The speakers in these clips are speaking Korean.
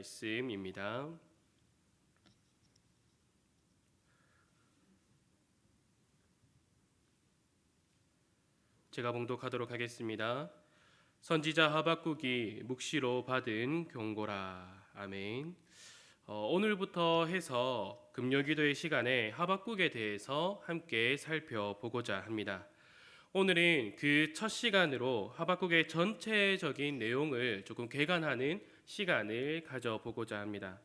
말씀입니다. 제가 봉독하도록 하겠습니다. 선지자 하박국이 묵시로 받은 경고라. 아멘. 오늘부터 해서 금요기도의 시간에 하박국에 대해서 함께 살펴보고자 합니다. 오늘은 그 첫 시간으로 하박국의 전체적인 내용을 조금 개관하는 시간을 가져보고자 합니다.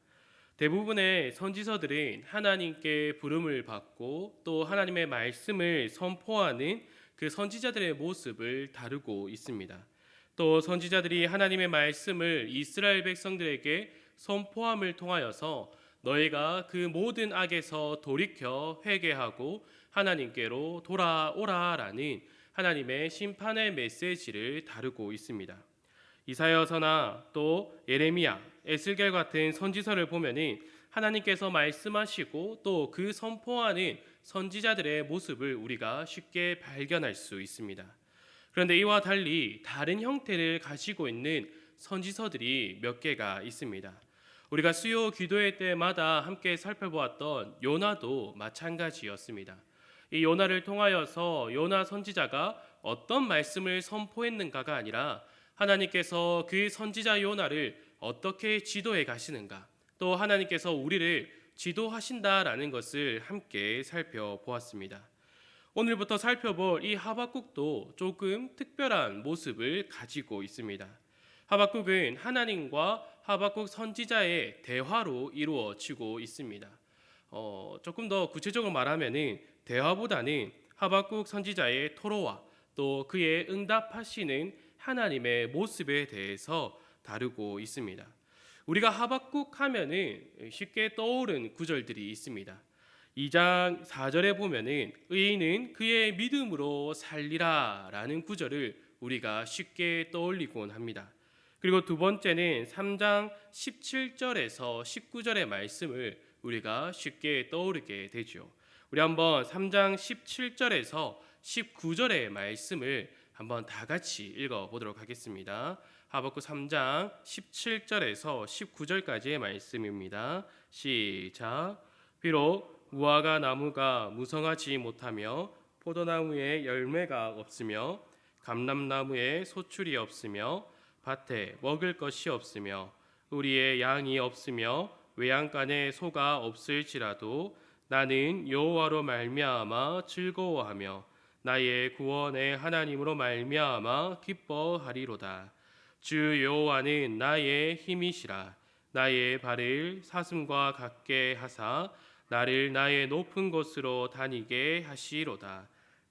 대부분의 선지서들은 하나님께 부름을 받고 또 하나님의 말씀을 선포하는 그 선지자들의 모습을 다루고 있습니다. 또 선지자들이 하나님의 말씀을 이스라엘 백성들에게 선포함을 통하여서 너희가 그 모든 악에서 돌이켜 회개하고 하나님께로 돌아오라라는 하나님의 심판의 메시지를 다루고 있습니다. 이사야서나 또 예레미야, 에스겔 같은 선지서를 보면은 하나님께서 말씀하시고 또 그 선포하는 선지자들의 모습을 우리가 쉽게 발견할 수 있습니다. 그런데 이와 달리 다른 형태를 가지고 있는 선지서들이 몇 개가 있습니다. 우리가 수요 기도회 때마다 함께 살펴보았던 요나도 마찬가지였습니다. 이 요나를 통하여서 요나 선지자가 어떤 말씀을 선포했는가가 아니라 하나님께서 그 선지자 요나를 어떻게 지도해 가시는가, 또 하나님께서 우리를 지도하신다라는 것을 함께 살펴보았습니다. 오늘부터 살펴볼 이 하박국도 조금 특별한 모습을 가지고 있습니다. 하박국은 하나님과 하박국 선지자의 대화로 이루어지고 있습니다. 조금 더 구체적으로 말하면은 대화보다는 하박국 선지자의 토로와 또 그의 응답하시는 하나님의 모습에 대해서 다루고 있습니다. 우리가 하박국 하면은 쉽게 떠오른 구절들이 있습니다. 2장 4절에 보면은 의인은 그의 믿음으로 살리라 라는 구절을 우리가 쉽게 떠올리곤 합니다. 그리고 두 번째는 3장 17절에서 19절의 말씀을 우리가 쉽게 떠오르게 되죠. 우리 한번 3장 17절에서 19절의 말씀을 한번 다 같이 읽어보도록 하겠습니다. 하박국 3장 17절에서 19절까지의 말씀입니다. 시작. 비록 무화과 나무가 무성하지 못하며 포도나무에 열매가 없으며 감람나무에 소출이 없으며 밭에 먹을 것이 없으며 우리의 양이 없으며 외양간에 소가 없을지라도 나는 여호와로 말미암아 즐거워하며 나의 구원의 하나님으로 말미암아 기뻐하리로다. 주 여호와는 나의 힘이시라. 나의 발을 사슴과 같게 하사 나를 나의 높은 곳으로 다니게 하시로다.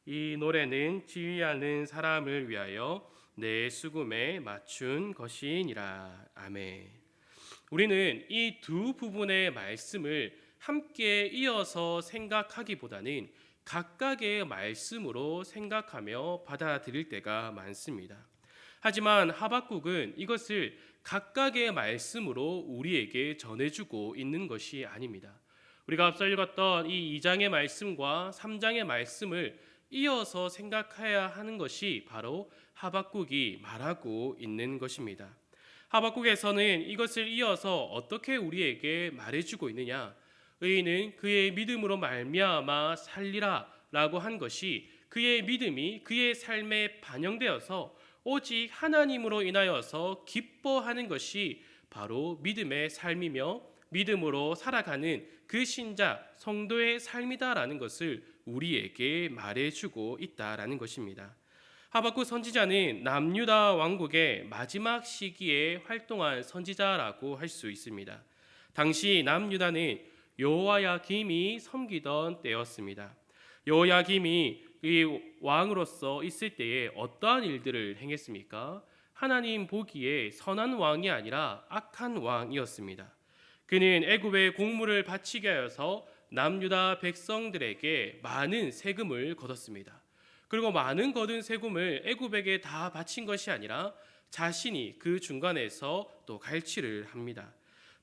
이 노래는 지휘하는 사람을 위하여 내 수금에 맞춘 것이니라. 아멘. 우리는 이 두 부분의 말씀을 함께 이어서 생각하기보다는 각각의 말씀으로 생각하며 받아들일 때가 많습니다. 하지만 하박국은 이것을 각각의 말씀으로 우리에게 전해주고 있는 것이 아닙니다. 우리가 앞서 읽었던 이 2장의 말씀과 3장의 말씀을 이어서 생각해야 하는 것이 바로 하박국이 말하고 있는 것입니다. 하박국에서는 이것을 이어서 어떻게 우리에게 말해주고 있느냐? 의인은 그의 믿음으로 말미암아 살리라 라고 한 것이 그의 믿음이 그의 삶에 반영되어서 오직 하나님으로 인하여서 기뻐하는 것이 바로 믿음의 삶이며 믿음으로 살아가는 그 신자 성도의 삶이다라는 것을 우리에게 말해주고 있다라는 것입니다. 하박국 선지자는 남유다 왕국의 마지막 시기에 활동한 선지자라고 할 수 있습니다. 당시 남유다는 여호야김이 섬기던 때였습니다. 여호야김이 이 왕으로서 있을 때에 어떠한 일들을 행했습니까? 하나님 보기에 선한 왕이 아니라 악한 왕이었습니다. 그는 애굽의 공물을 바치게 하여서 남유다 백성들에게 많은 세금을 걷었습니다. 그리고 많은 거둔 세금을 애굽에게 다 바친 것이 아니라 자신이 그 중간에서 또 갈취를 합니다.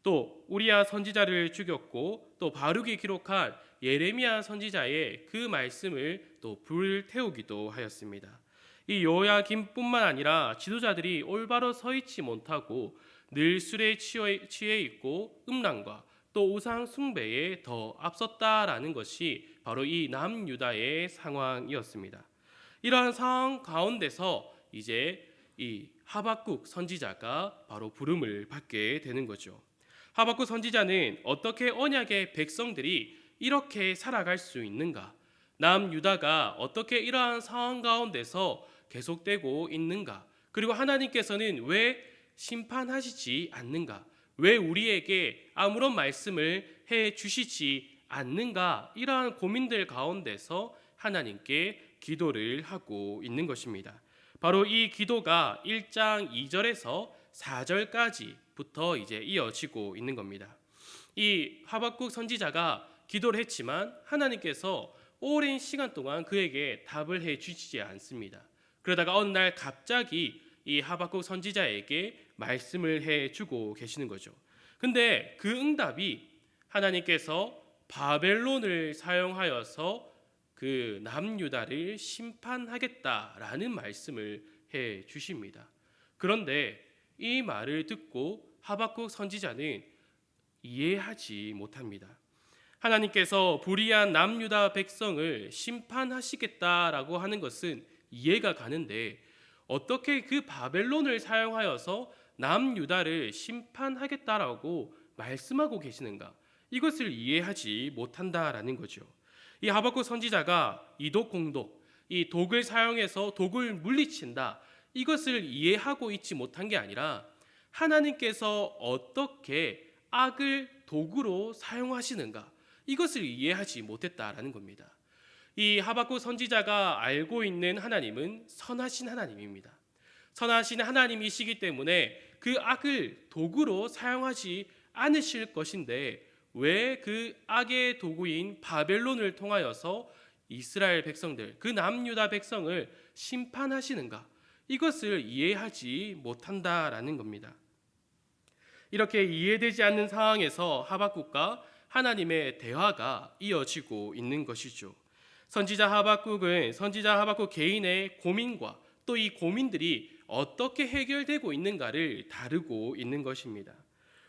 또 우리야 선지자를 죽였고 또 바룩이 기록한 예레미야 선지자의 그 말씀을 또 불태우기도 하였습니다. 이 요야김뿐만 아니라 지도자들이 올바로 서 있지 못하고 늘 술에 취해 있고 음란과 또 우상 숭배에 더 앞섰다라는 것이 바로 이 남유다의 상황이었습니다. 이러한 상황 가운데서 이제 이 하박국 선지자가 바로 부름을 받게 되는 거죠. 하박국 선지자는 어떻게 언약의 백성들이 이렇게 살아갈 수 있는가? 남유다가 어떻게 이러한 상황 가운데서 계속되고 있는가? 그리고 하나님께서는 왜 심판하시지 않는가? 왜 우리에게 아무런 말씀을 해 주시지 않는가? 이러한 고민들 가운데서 하나님께 기도를 하고 있는 것입니다. 바로 이 기도가 1장 2절에서 4절까지부터 이제 이어지고 있는 겁니다. 이 하박국 선지자가 기도를 했지만 하나님께서 오랜 시간 동안 그에게 답을 해 주시지 않습니다. 그러다가 어느 날 갑자기 이 하박국 선지자에게 말씀을 해 주고 계시는 거죠. 근데 그 응답이 하나님께서 바벨론을 사용하여서 그 남유다를 심판하겠다라는 말씀을 해 주십니다. 그런데 이 말을 듣고 하박국 선지자는 이해하지 못합니다. 하나님께서 불의한 남유다 백성을 심판하시겠다라고 하는 것은 이해가 가는데 어떻게 그 바벨론을 사용하여서 남유다를 심판하겠다라고 말씀하고 계시는가? 이것을 이해하지 못한다라는 거죠. 이 하박국 선지자가 이독공독, 이 독을 사용해서 독을 물리친다. 이것을 이해하고 있지 못한 게 아니라 하나님께서 어떻게 악을 도구로 사용하시는가? 이것을 이해하지 못했다라는 겁니다. 이 하박국 선지자가 알고 있는 하나님은 선하신 하나님입니다. 선하신 하나님이시기 때문에 그 악을 도구로 사용하지 않으실 것인데 왜 그 악의 도구인 바벨론을 통하여서 이스라엘 백성들, 그 남유다 백성을 심판하시는가? 이것을 이해하지 못한다라는 겁니다. 이렇게 이해되지 않는 상황에서 하박국과 하나님의 대화가 이어지고 있는 것이죠. 선지자 하박국 개인의 고민과 또 이 고민들이 어떻게 해결되고 있는가를 다루고 있는 것입니다.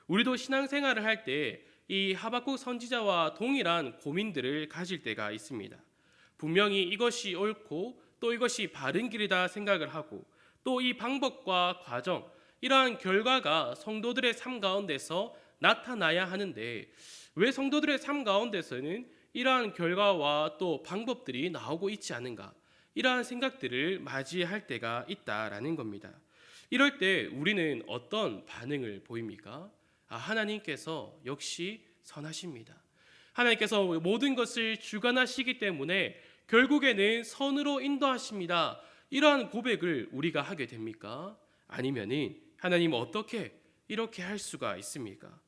우리도 신앙생활을 할 때 이 하박국 선지자와 동일한 고민들을 가질 때가 있습니다. 분명히 이것이 옳고 또 이것이 바른 길이다 생각을 하고 또 이 방법과 과정, 이러한 결과가 성도들의 삶 가운데서 나타나야 하는데 왜 성도들의 삶 가운데서는 이러한 결과와 또 방법들이 나오고 있지 않은가? 이러한 생각들을 맞이할 때가 있다라는 겁니다. 이럴 때 우리는 어떤 반응을 보입니까? 하나님께서 역시 선하십니다. 하나님께서 모든 것을 주관하시기 때문에 결국에는 선으로 인도하십니다. 이러한 고백을 우리가 하게 됩니까? 아니면은 하나님 어떻게 이렇게 할 수가 있습니까?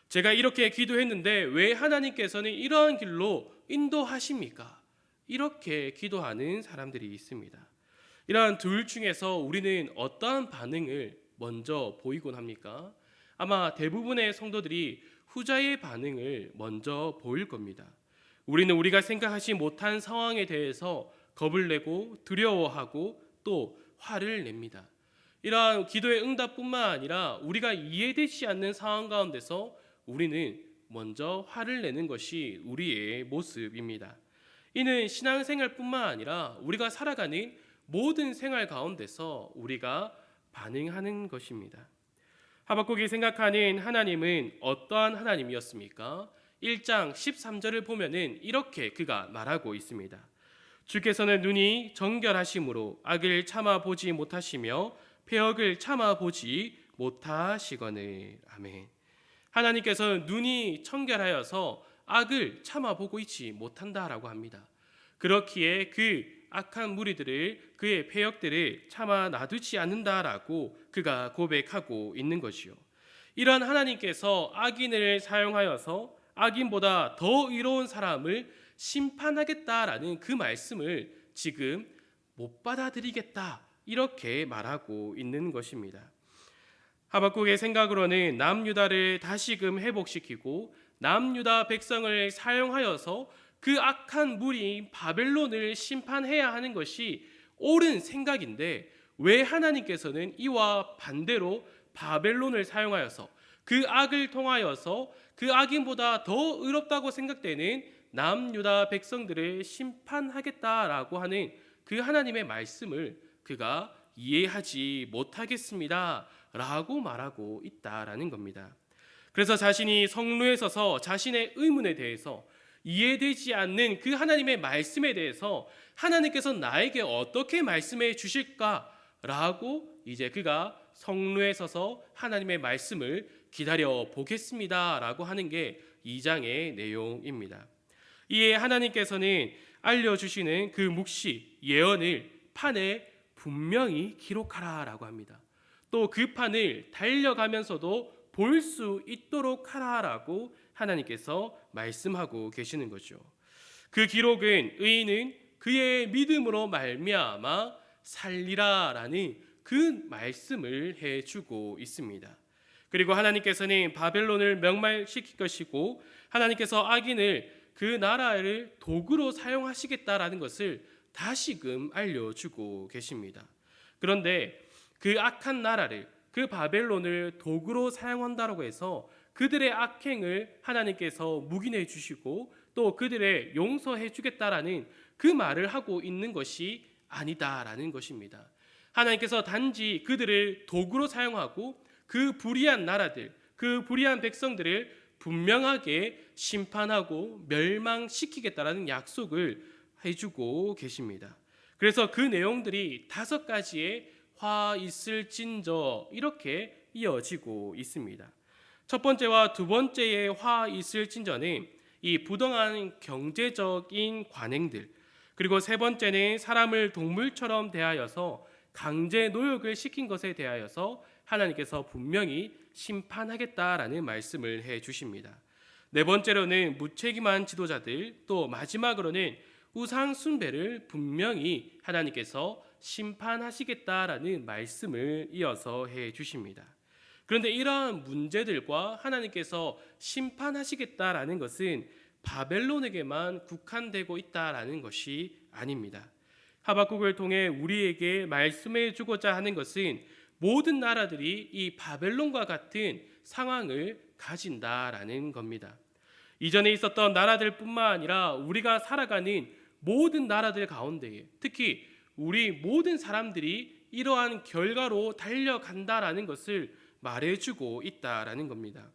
제가 이렇게 기도했는데 왜 하나님께서는 이러한 길로 인도하십니까? 이렇게 기도하는 사람들이 있습니다. 이러한 둘 중에서 우리는 어떠한 반응을 먼저 보이곤 합니까? 아마 대부분의 성도들이 후자의 반응을 먼저 보일 겁니다. 우리는 우리가 생각하지 못한 상황에 대해서 겁을 내고 두려워하고 또 화를 냅니다. 이러한 기도의 응답뿐만 아니라 우리가 이해되지 않는 상황 가운데서 우리는 먼저 화를 내는 것이 우리의 모습입니다. 이는 신앙생활뿐만 아니라 우리가 살아가는 모든 생활 가운데서 우리가 반응하는 것입니다. 하박국이 생각하는 하나님은 어떠한 하나님이었습니까? 1장 13절을 보면은 이렇게 그가 말하고 있습니다. 주께서는 눈이 정결하심으로 악을 참아 보지 못하시며 폐역을 참아 보지 못하시거늘. 아멘. 하나님께서는 눈이 청결하여서 악을 참아 보고 있지 못한다라고 합니다. 그렇기에 그 악한 무리들을, 그의 폐역들을 참아 놔두지 않는다라고 그가 고백하고 있는 것이요. 이러한 하나님께서 악인을 사용하여서 악인보다 더 의로운 사람을 심판하겠다라는 그 말씀을 지금 못 받아들이겠다, 이렇게 말하고 있는 것입니다. 하박국의 생각으로는 남유다를 다시금 회복시키고 남유다 백성을 사용하여서 그 악한 무리인 바벨론을 심판해야 하는 것이 옳은 생각인데 왜 하나님께서는 이와 반대로 바벨론을 사용하여서 그 악을 통하여서 그 악인보다 더 의롭다고 생각되는 남유다 백성들을 심판하겠다라고 하는 그 하나님의 말씀을 그가 이해하지 못하겠습니다 라고 말하고 있다라는 겁니다. 그래서 자신이 성루에 서서 자신의 의문에 대해서 이해되지 않는 그 하나님의 말씀에 대해서 하나님께서 나에게 어떻게 말씀해 주실까라고 이제 그가 성루에 서서 하나님의 말씀을 기다려 보겠습니다라고 하는 게 2장의 내용입니다. 이에 하나님께서는 알려주시는 그 묵시 예언을 판에 분명히 기록하라라고 합니다. 또 그 판을 달려가면서도 볼 수 있도록 하라라고 하나님께서 말씀하고 계시는 거죠. 그 기록은 의인은 그의 믿음으로 말미암아 살리라라는 그 말씀을 해주고 있습니다. 그리고 하나님께서는 바벨론을 멸망시킬 것이고 하나님께서 악인을 그 나라를 도구로 사용하시겠다라는 것을 다시금 알려주고 계십니다. 그런데 그 악한 나라를 그 바벨론을 도구로 사용한다고 해서 그들의 악행을 하나님께서 묵인해 주시고 또 그들의 용서해 주겠다라는 그 말을 하고 있는 것이 아니다라는 것입니다. 하나님께서 단지 그들을 도구로 사용하고 그 불의한 나라들, 그 불의한 백성들을 분명하게 심판하고 멸망시키겠다라는 약속을 해주고 계십니다. 그래서 그 내용들이 5가지의 화 있을진저 이렇게 이어지고 있습니다. 첫 번째와 두 번째의 화 있을진저는 이 부당한 경제적인 관행들, 그리고 세 번째는 사람을 동물처럼 대하여서 강제 노역을 시킨 것에 대하여서 하나님께서 분명히 심판하겠다라는 말씀을 해 주십니다. 네 번째로는 무책임한 지도자들, 또 마지막으로는 우상 숭배를 분명히 하나님께서 심판하시겠다라는 말씀을 이어서 해 주십니다. 그런데 이러한 문제들과 하나님께서 심판하시겠다라는 것은 바벨론에게만 국한되고 있다라는 것이 아닙니다. 하박국을 통해 우리에게 말씀해 주고자 하는 것은 모든 나라들이 이 바벨론과 같은 상황을 가진다라는 겁니다. 이전에 있었던 나라들뿐만 아니라 우리가 살아가는 모든 나라들 가운데에 특히 우리 모든 사람들이 이러한 결과로 달려간다라는 것을 말해주고 있다라는 겁니다.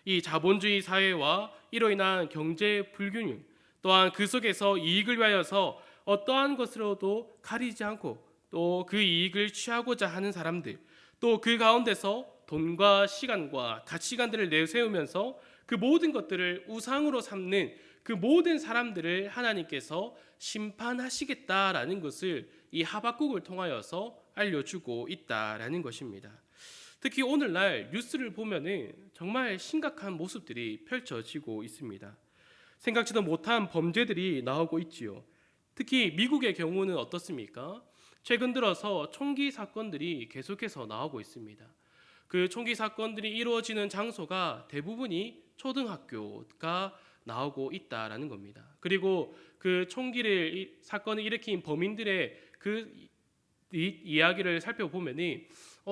이 자본주의 사회와 이로 인한 경제 불균형, 또한 그 속에서 이익을 위하여서 어떠한 것으로도 가리지 않고 또 그 이익을 취하고자 하는 사람들, 또 그 가운데서 돈과 시간과 가치관들을 내세우면서 그 모든 것들을 우상으로 삼는 그 모든 사람들을 하나님께서 심판하시겠다라는 것을 이 하박국을 통하여서 알려주고 있다라는 것입니다. 특히 오늘날 뉴스를 보면은 정말 심각한 모습들이 펼쳐지고 있습니다. 생각지도 못한 범죄들이 나오고 있지요. 특히 미국의 경우는 어떻습니까? 최근 들어서 총기 사건들이 계속해서 나오고 있습니다. 그 총기 사건들이 이루어지는 장소가 대부분이 초등학교가 나오고 있다라는 겁니다. 그리고 그 총기를 사건을 일으킨 범인들의 그 이야기를 살펴보면은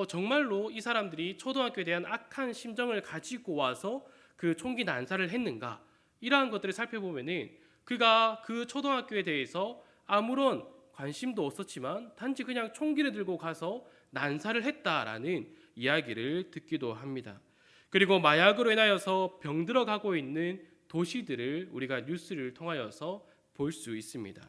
정말로 이 사람들이 초등학교에 대한 악한 심정을 가지고 와서 그 총기 난사를 했는가 이러한 것들을 살펴보면은 그가 그 초등학교에 대해서 아무런 관심도 없었지만 단지 그냥 총기를 들고 가서 난사를 했다라는 이야기를 듣기도 합니다. 그리고 마약으로 인하여서 병들어가고 있는 도시들을 우리가 뉴스를 통하여서 볼 수 있습니다.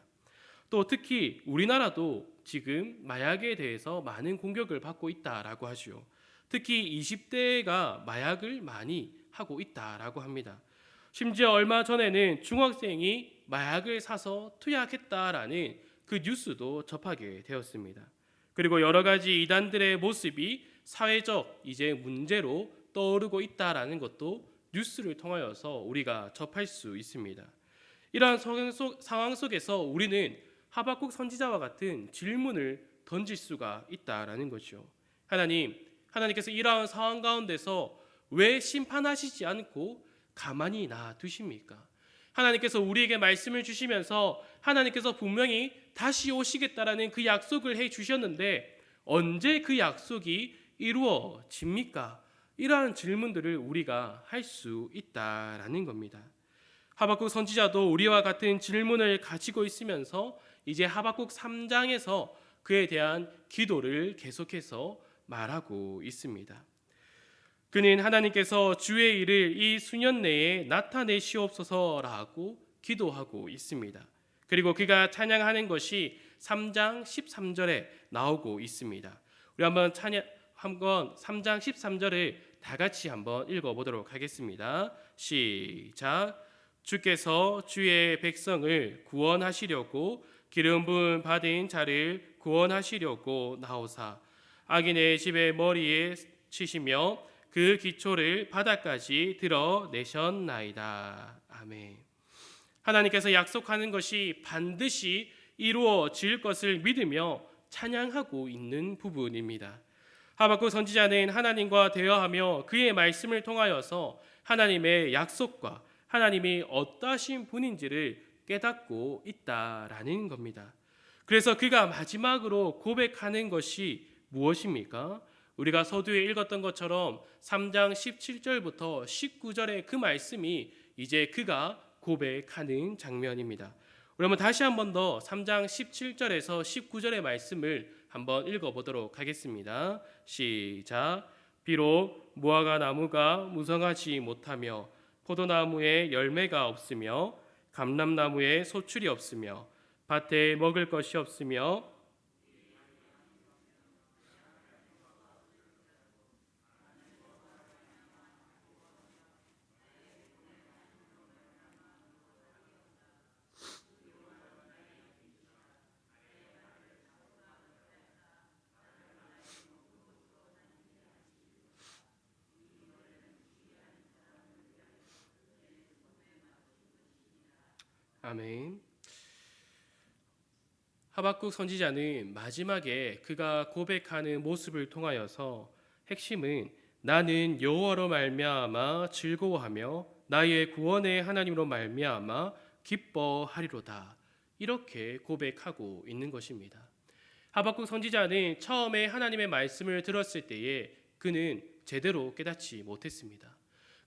또 특히 우리나라도 지금 마약에 대해서 많은 공격을 받고 있다라고 하죠. 특히 20대가 마약을 많이 하고 있다라고 합니다. 심지어 얼마 전에는 중학생이 마약을 사서 투약했다라는 그 뉴스도 접하게 되었습니다. 그리고 여러 가지 이단들의 모습이 사회적 이제 문제로 떠오르고 있다라는 것도 뉴스를 통하여서 우리가 접할 수 있습니다. 이러한 상황 속에서 우리는 하박국 선지자와 같은 질문을 던질 수가 있다라는 거죠. 하나님께서 이러한 상황 가운데서 왜 심판하시지 않고 가만히 놔두십니까? 하나님께서 우리에게 말씀을 주시면서 하나님께서 분명히 다시 오시겠다라는 그 약속을 해 주셨는데 언제 그 약속이 이루어집니까? 이러한 질문들을 우리가 할 수 있다라는 겁니다. 하박국 선지자도 우리와 같은 질문을 가지고 있으면서 이제 하박국 3장에서 그에 대한 기도를 계속해서 말하고 있습니다. 그는 하나님께서 주의 일을 이 수년 내에 나타내시옵소서라고 기도하고 있습니다. 그리고 그가 찬양하는 것이 3장 13절에 나오고 있습니다. 우리 한번 3장 13절을 다 같이 한번 읽어보도록 하겠습니다. 시작. 주께서 주의 백성을 구원하시려고 기름 부음 받은 자를 구원하시려고 나오사 악인의 집의 머리에 치시며 그 기초를 바닥까지 드러내셨나이다. 아멘. 하나님께서 약속하는 것이 반드시 이루어질 것을 믿으며 찬양하고 있는 부분입니다. 하박국 선지자는 하나님과 대화하며 그의 말씀을 통하여서 하나님의 약속과 하나님이 어떠하신 분인지를 깨닫고 있다라는 겁니다. 그래서 그가 마지막으로 고백하는 것이 무엇입니까? 우리가 서두에 읽었던 것처럼 3장 17절부터 19절의 그 말씀이 이제 그가 고백하는 장면입니다. 우리 한번 다시 한 번 더 3장 17절에서 19절의 말씀을 한번 읽어보도록 하겠습니다. 시작. 비록 무화과 나무가 무성하지 못하며 포도나무에 열매가 없으며 감람나무에 소출이 없으며 밭에 먹을 것이 없으며 아멘. 하박국 선지자는 마지막에 그가 고백하는 모습을 통하여서 핵심은 나는 여호와로 말미암아 즐거워하며 나의 구원의 하나님으로 말미암아 기뻐하리로다. 이렇게 고백하고 있는 것입니다. 하박국 선지자는 처음에 하나님의 말씀을 들었을 때에 그는 제대로 깨닫지 못했습니다.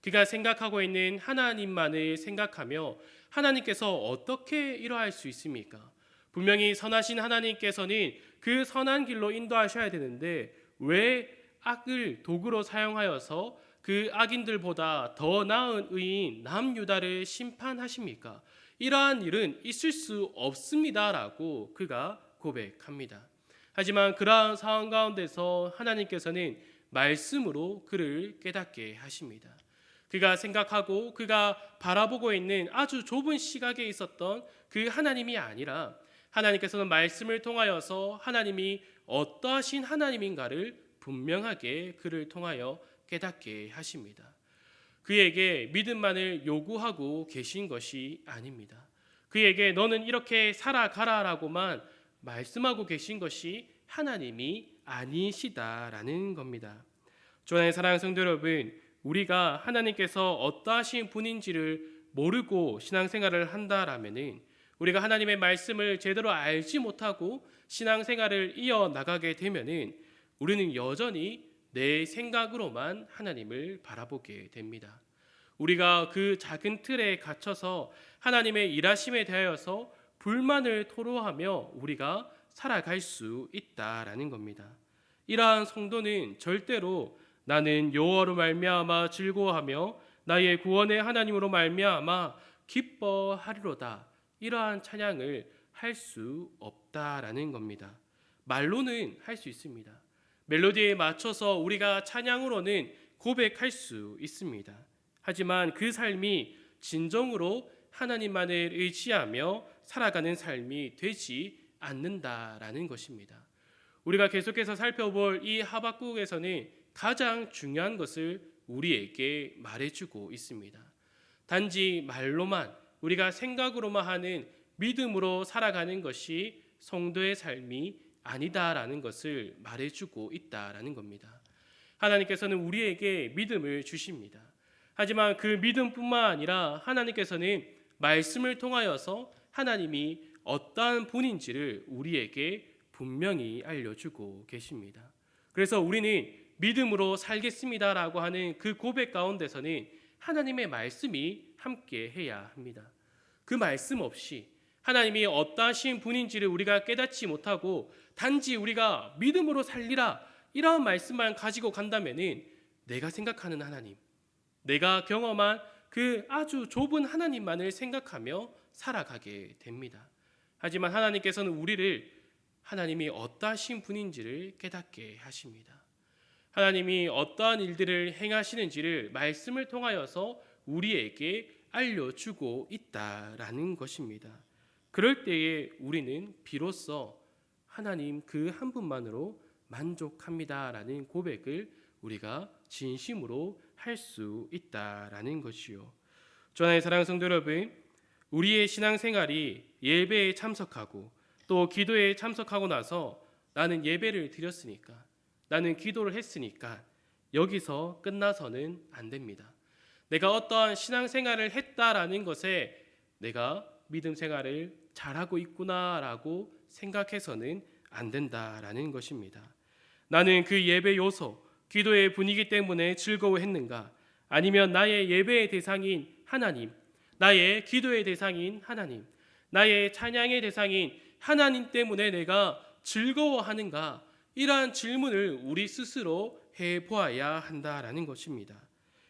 그가 생각하고 있는 하나님만을 생각하며 하나님께서 어떻게 이러할 수 있습니까? 분명히 선하신 하나님께서는 그 선한 길로 인도하셔야 되는데 왜 악을 도구로 사용하여서 그 악인들보다 더 나은 의인 남유다를 심판하십니까? 이러한 일은 있을 수 없습니다라고 그가 고백합니다. 하지만 그러한 상황 가운데서 하나님께서는 말씀으로 그를 깨닫게 하십니다. 그가 생각하고 그가 바라보고 있는 아주 좁은 시각에 있었던 그 하나님이 아니라 하나님께서는 말씀을 통하여서 하나님이 어떠하신 하나님인가를 분명하게 그를 통하여 깨닫게 하십니다. 그에게 믿음만을 요구하고 계신 것이 아닙니다. 그에게 너는 이렇게 살아가라라고만 말씀하고 계신 것이 하나님이 아니시다라는 겁니다. 주안의 사랑하는 성도 여러분, 우리가 하나님께서 어떠하신 분인지를 모르고 신앙생활을 한다라면은 우리가 하나님의 말씀을 제대로 알지 못하고 신앙생활을 이어나가게 되면은 우리는 여전히 내 생각으로만 하나님을 바라보게 됩니다. 우리가 그 작은 틀에 갇혀서 하나님의 일하심에 대하여서 불만을 토로하며 우리가 살아갈 수 있다라는 겁니다. 이러한 성도는 절대로 나는 여호와로 말미암아 즐거워하며 나의 구원의 하나님으로 말미암아 기뻐하리로다. 이러한 찬양을 할 수 없다라는 겁니다. 말로는 할 수 있습니다. 멜로디에 맞춰서 우리가 찬양으로는 고백할 수 있습니다. 하지만 그 삶이 진정으로 하나님만을 의지하며 살아가는 삶이 되지 않는다라는 것입니다. 우리가 계속해서 살펴볼 이 하박국에서는 가장 중요한 것을 우리에게 말해주고 있습니다. 단지 말로만 우리가 생각으로만 하는 믿음으로 살아가는 것이 성도의 삶이 아니다라는 것을 말해주고 있다라는 겁니다. 하나님께서는 우리에게 믿음을 주십니다. 하지만 그 믿음뿐만 아니라 하나님께서는 말씀을 통하여서 하나님이 어떠한 분인지를 우리에게 분명히 알려주고 계십니다. 그래서 우리는 믿음으로 살겠습니다라고 하는 그 고백 가운데서는 하나님의 말씀이 함께 해야 합니다. 그 말씀 없이 하나님이 어떠하신 분인지를 우리가 깨닫지 못하고 단지 우리가 믿음으로 살리라 이런 말씀만 가지고 간다면은 내가 생각하는 하나님, 내가 경험한 그 아주 좁은 하나님만을 생각하며 살아가게 됩니다. 하지만 하나님께서는 우리를 하나님이 어떠하신 분인지를 깨닫게 하십니다. 하나님이 어떠한 일들을 행하시는지를 말씀을 통하여서 우리에게 알려주고 있다라는 것입니다. 그럴 때에 우리는 비로소 하나님 그 한 분만으로 만족합니다라는 고백을 우리가 진심으로 할 수 있다라는 것이요. 주안의 사랑하는 성도 여러분, 우리의 신앙생활이 예배에 참석하고 또 기도에 참석하고 나서 나는 예배를 드렸으니까, 나는 기도를 했으니까 여기서 끝나서는 안 됩니다. 내가 어떠한 신앙생활을 했다라는 것에 내가 믿음 생활을 잘하고 있구나라고 생각해서는 안 된다라는 것입니다. 나는 그 예배 요소, 기도의 분위기 때문에 즐거워했는가? 아니면 나의 예배의 대상인 하나님, 나의 기도의 대상인 하나님, 나의 찬양의 대상인 하나님 때문에 내가 즐거워하는가? 이러한 질문을 우리 스스로 해보아야 한다라는 것입니다.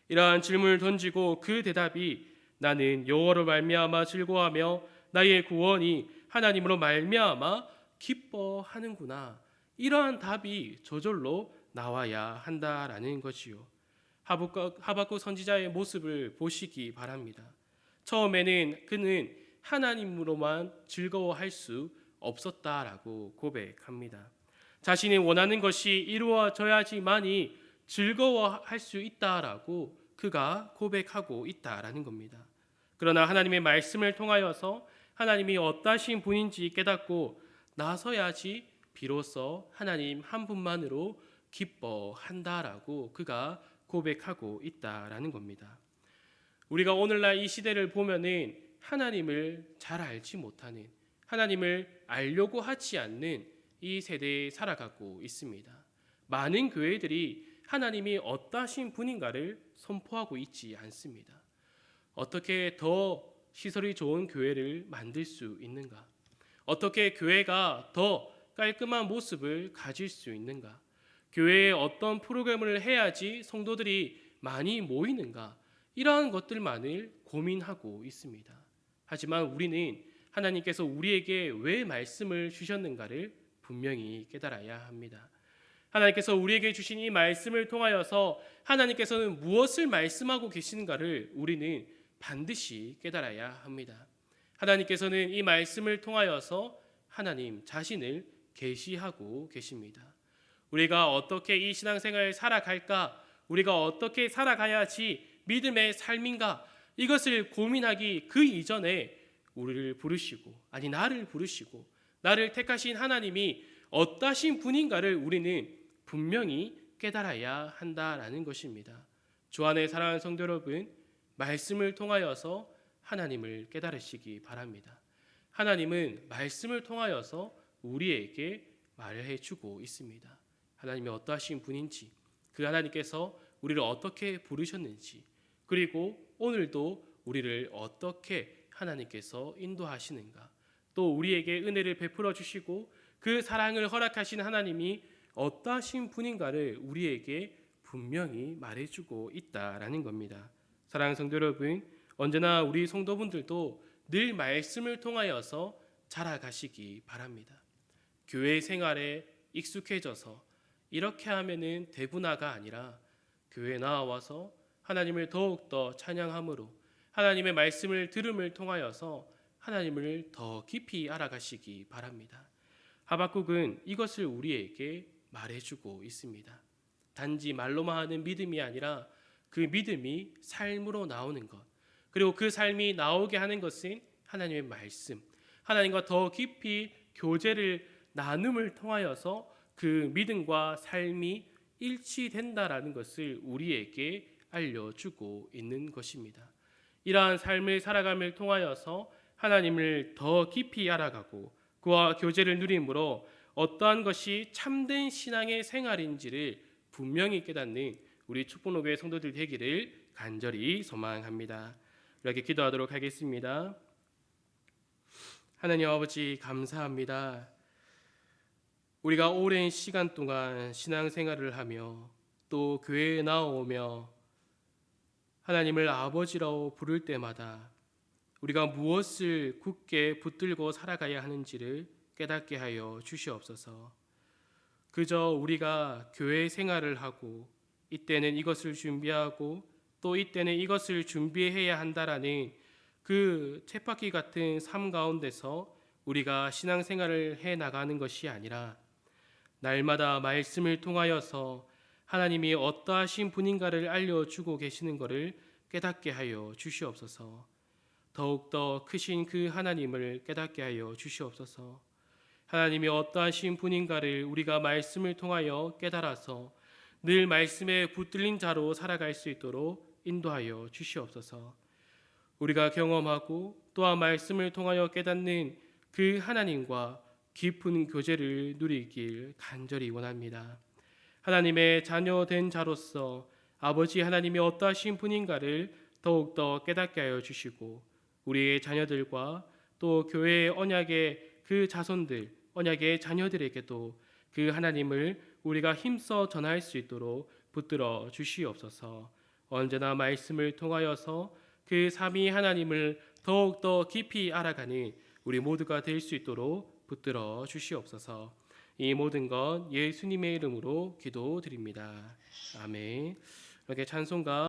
이러한 질문을 던지고 그 대답이 나는 여호와로 말미암아 즐거워하며 나의 구원이 하나님으로 말미암아 기뻐하는구나. 이러한 답이 저절로 나와야 한다라는 것이요. 하박국 선지자의 모습을 보시기 바랍니다. 처음에는 그는 하나님으로만 즐거워할 수 없었다라고 고백합니다. 자신이 원하는 것이 이루어져야지만이 즐거워할 수 있다라고 그가 고백하고 있다라는 겁니다. 그러나 하나님의 말씀을 통하여서 하나님이 어떠하신 분인지 깨닫고 나서야지 비로소 하나님 한 분만으로 기뻐한다라고 그가 고백하고 있다라는 겁니다. 우리가 오늘날 이 시대를 보면은 하나님을 잘 알지 못하는, 하나님을 알려고 하지 않는 이 세대에 살아가고 있습니다. 많은 교회들이 하나님이 어떠하신 분인가를 선포하고 있지 않습니다. 어떻게 더 시설이 좋은 교회를 만들 수 있는가? 어떻게 교회가 더 깔끔한 모습을 가질 수 있는가? 교회에 어떤 프로그램을 해야지 성도들이 많이 모이는가? 이러한 것들만을 고민하고 있습니다. 하지만 우리는 하나님께서 우리에게 왜 말씀을 주셨는가를 분명히 깨달아야 합니다. 하나님께서 우리에게 주신 이 말씀을 통하여서 하나님께서는 무엇을 말씀하고 계시는가를 우리는 반드시 깨달아야 합니다. 하나님께서는 이 말씀을 통하여서 하나님 자신을 계시하고 계십니다. 우리가 어떻게 이 신앙생활을 살아갈까? 우리가 어떻게 살아가야지 믿음의 삶인가? 이것을 고민하기 그 이전에 우리를 부르시고, 아니 나를 부르시고 나를 택하신 하나님이 어떠하신 분인가를 우리는 분명히 깨달아야 한다라는 것입니다. 주 안에 사랑하는 성도 여러분, 말씀을 통하여서 하나님을 깨달으시기 바랍니다. 하나님은 말씀을 통하여서 우리에게 말해 주고 있습니다. 하나님이 어떠하신 분인지, 그 하나님께서 우리를 어떻게 부르셨는지, 그리고 오늘도 우리를 어떻게 하나님께서 인도하시는가, 또 우리에게 은혜를 베풀어 주시고 그 사랑을 허락하신 하나님이 어떠하신 분인가를 우리에게 분명히 말해주고 있다라는 겁니다. 사랑하는 성도 여러분, 언제나 우리 성도분들도 늘 말씀을 통하여서 자라가시기 바랍니다. 교회 생활에 익숙해져서 이렇게 하면은 되구나가 아니라 교회에 나와서 하나님을 더욱더 찬양함으로 하나님의 말씀을 들음을 통하여서 하나님을 더 깊이 알아가시기 바랍니다. 하박국은 이것을 우리에게 말해주고 있습니다. 단지 말로만 하는 믿음이 아니라 그 믿음이 삶으로 나오는 것, 그리고 그 삶이 나오게 하는 것은 하나님의 말씀, 하나님과 더 깊이 교제를 나눔을 통하여서 그 믿음과 삶이 일치된다라는 것을 우리에게 알려주고 있는 것입니다. 이러한 삶을 살아감을 통하여서 하나님을 더 깊이 알아가고 그와 교제를 누림으로 어떠한 것이 참된 신앙의 생활인지를 분명히 깨닫는 우리 축복로교회 성도들 되기를 간절히 소망합니다. 이렇게 기도하도록 하겠습니다. 하나님 아버지 감사합니다. 우리가 오랜 시간 동안 신앙생활을 하며 또 교회에 나오며 하나님을 아버지라고 부를 때마다 우리가 무엇을 굳게 붙들고 살아가야 하는지를 깨닫게 하여 주시옵소서. 그저 우리가 교회 생활을 하고 이때는 이것을 준비하고 또 이때는 이것을 준비해야 한다라는 그 쳇바퀴 같은 삶 가운데서 우리가 신앙생활을 해 나가는 것이 아니라 날마다 말씀을 통하여서 하나님이 어떠하신 분인가를 알려주고 계시는 것을 깨닫게 하여 주시옵소서. 더욱더 크신 그 하나님을 깨닫게 하여 주시옵소서. 하나님이 어떠하신 분인가를 우리가 말씀을 통하여 깨달아서 늘 말씀에 붙들린 자로 살아갈 수 있도록 인도하여 주시옵소서. 우리가 경험하고 또한 말씀을 통하여 깨닫는 그 하나님과 깊은 교제를 누리길 간절히 원합니다. 하나님의 자녀된 자로서 아버지 하나님이 어떠하신 분인가를 더욱더 깨닫게 하여 주시고 우리의 자녀들과 또 교회의 언약의 그 자손들, 언약의 자녀들에게도 그 하나님을 우리가 힘써 전할 수 있도록 붙들어 주시옵소서. 언제나 말씀을 통하여서 그 삼위 하나님을 더욱더 깊이 알아가는 우리 모두가 될 수 있도록 붙들어 주시옵소서. 이 모든 것 예수님의 이름으로 기도드립니다. 아멘. 이렇게 찬송가